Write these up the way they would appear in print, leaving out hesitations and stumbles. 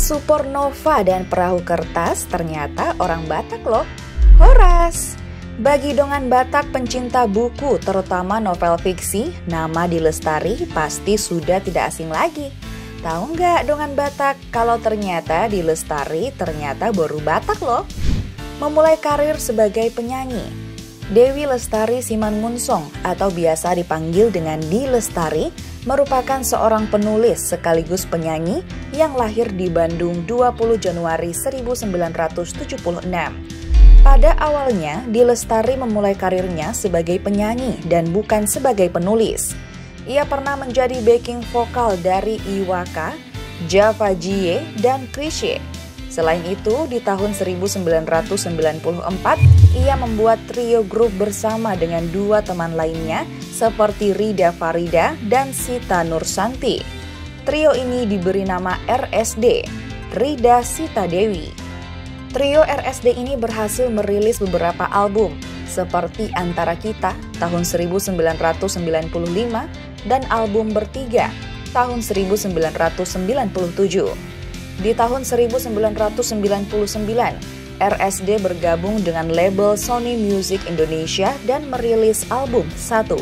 Supernova dan Perahu Kertas ternyata orang Batak loh. Horas! Bagi dongan Batak pencinta buku, terutama novel fiksi, nama Dilestari pasti sudah tidak asing lagi. Tahu nggak dongan Batak kalau ternyata Dilestari ternyata baru Batak loh? Memulai karir sebagai penyanyi, Dewi Lestari Simangunsong atau biasa dipanggil dengan Dilestari merupakan seorang penulis sekaligus penyanyi yang lahir di Bandung 20 Januari 1976. Pada awalnya, Dilestari memulai karirnya sebagai penyanyi dan bukan sebagai penulis. Ia pernah menjadi backing vokal dari Iwaka, Java Jie, dan Chrisye. Selain itu, di tahun 1994, ia membuat trio grup bersama dengan dua teman lainnya seperti Rida Farida dan Sita Nursanti. Trio ini diberi nama RSD, Rida Sita Dewi. Trio RSD ini berhasil merilis beberapa album seperti Antara Kita tahun 1995 dan album Bertiga tahun 1997. Di tahun 1999, RSD bergabung dengan label Sony Music Indonesia dan merilis album Satu.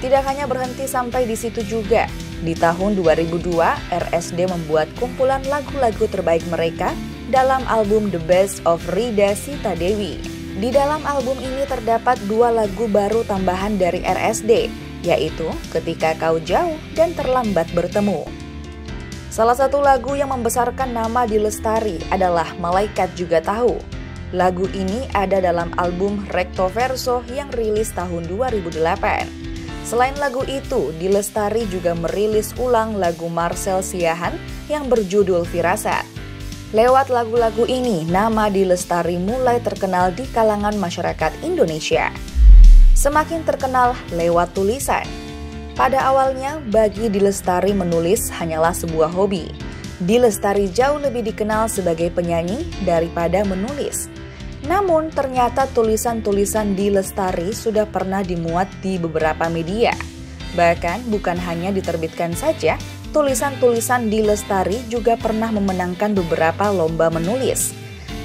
Tidak hanya berhenti sampai di situ juga, di tahun 2002 RSD membuat kumpulan lagu-lagu terbaik mereka dalam album The Best of Rida Sita Dewi. Di dalam album ini terdapat dua lagu baru tambahan dari RSD, yaitu Ketika Kau Jauh dan Terlambat Bertemu. Salah satu lagu yang membesarkan nama Dilestari adalah Malaikat Juga Tahu. Lagu ini ada dalam album Recto Verso yang rilis tahun 2008. Selain lagu itu, Dilestari juga merilis ulang lagu Marcel Siahaan yang berjudul Firasat. Lewat lagu-lagu ini, nama Dilestari mulai terkenal di kalangan masyarakat Indonesia. Semakin terkenal lewat tulisan. Pada awalnya, bagi Dilestari menulis hanyalah sebuah hobi. Dilestari jauh lebih dikenal sebagai penyanyi daripada menulis. Namun, ternyata tulisan-tulisan Dilestari sudah pernah dimuat di beberapa media. Bahkan, bukan hanya diterbitkan saja, tulisan-tulisan Dilestari juga pernah memenangkan beberapa lomba menulis.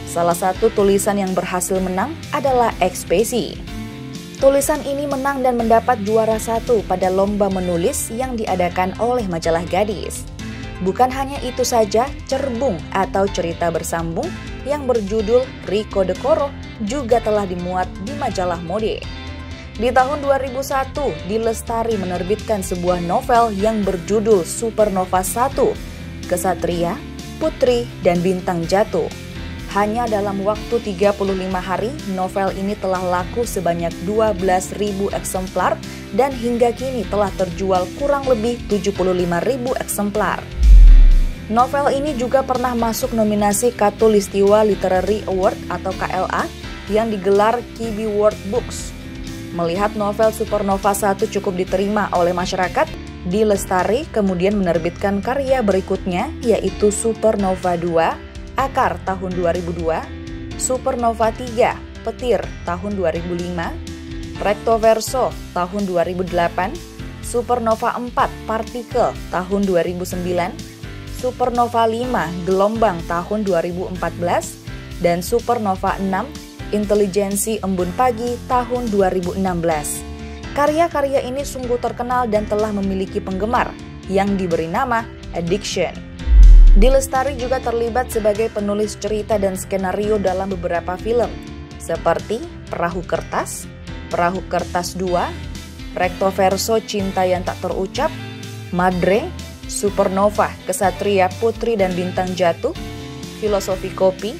Salah satu tulisan yang berhasil menang adalah Ekspesi. Tulisan ini menang dan mendapat juara 1 pada lomba menulis yang diadakan oleh majalah Gadis. Bukan hanya itu saja, Cerbung atau cerita bersambung yang berjudul Riko Dekoro juga telah dimuat di majalah mode. Di tahun 2001, Dilestari menerbitkan sebuah novel yang berjudul Supernova 1, Kesatria, Putri, dan Bintang Jatuh. Hanya dalam waktu 35 hari, novel ini telah laku sebanyak 12.000 eksemplar dan hingga kini telah terjual kurang lebih 75.000 eksemplar. Novel ini juga pernah masuk nominasi Khatulistiwa Literary Award atau KLA yang digelar Kibi World Books. Melihat novel Supernova 1 cukup diterima oleh masyarakat, Dilestari kemudian menerbitkan karya berikutnya yaitu Supernova 2, Akar tahun 2002, Supernova 3, Petir tahun 2005, Recto Verso tahun 2008, Supernova 4, Partikel tahun 2009, Supernova 5, Gelombang tahun 2014, dan Supernova 6, Intelijensi Embun Pagi tahun 2016. Karya-karya ini sungguh terkenal dan telah memiliki penggemar yang diberi nama Addiction. Dilestari juga terlibat sebagai penulis cerita dan skenario dalam beberapa film seperti Perahu Kertas, Perahu Kertas 2, Recto Verso Cinta Yang Tak Terucap, Madre, Supernova, Kesatria, Putri dan Bintang Jatuh, Filosofi Kopi,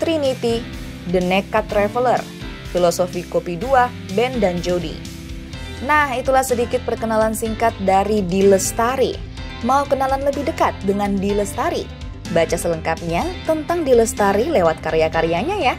Trinity, The Nekat Traveler, Filosofi Kopi 2, Ben dan Jody. Nah, itulah sedikit perkenalan singkat dari Dilestari. Mau kenalan lebih dekat dengan Dilestari? Baca selengkapnya tentang Dilestari lewat karya-karyanya ya.